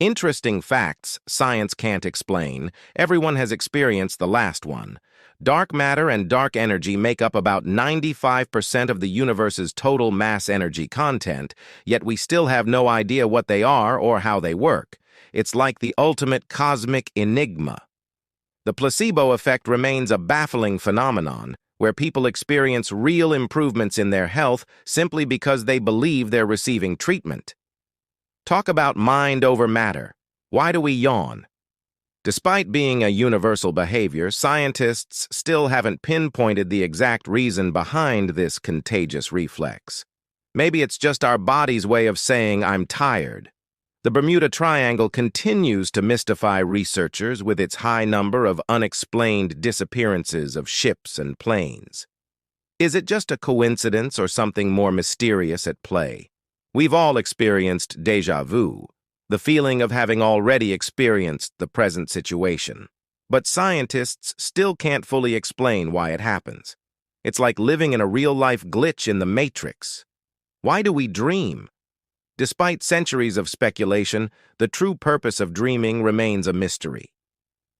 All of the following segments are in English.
Interesting facts science can't explain. Everyone has experienced the last one. Dark matter and dark energy make up about 95% of the universe's total mass energy content, yet we still have no idea what they are or how they work. It's like the ultimate cosmic enigma. The placebo effect remains a baffling phenomenon, where people experience real improvements in their health simply because they believe they're receiving treatment. Talk about mind over matter. Why do we yawn? Despite being a universal behavior, scientists still haven't pinpointed the exact reason behind this contagious reflex. Maybe it's just our body's way of saying, "I'm tired." The Bermuda Triangle continues to mystify researchers with its high number of unexplained disappearances of ships and planes. Is it just a coincidence or something more mysterious at play? We've all experienced déjà vu, the feeling of having already experienced the present situation. But scientists still can't fully explain why it happens. It's like living in a real-life glitch in the Matrix. Why do we dream? Despite centuries of speculation, the true purpose of dreaming remains a mystery.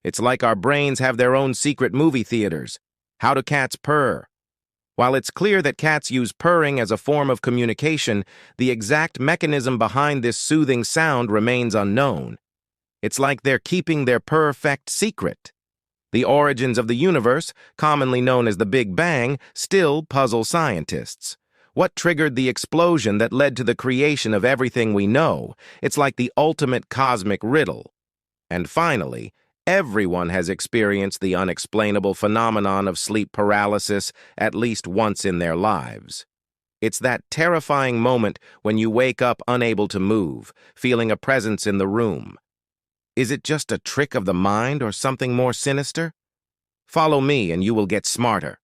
It's like our brains have their own secret movie theaters. How do cats purr? While it's clear that cats use purring as a form of communication, the exact mechanism behind this soothing sound remains unknown. It's like they're keeping their perfect secret. The origins of the universe, commonly known as the Big Bang, still puzzle scientists. What triggered the explosion that led to the creation of everything we know? It's like the ultimate cosmic riddle. And finally, everyone has experienced the unexplainable phenomenon of sleep paralysis at least once in their lives. It's that terrifying moment when you wake up unable to move, feeling a presence in the room. Is it just a trick of the mind or something more sinister? Follow me and you will get smarter.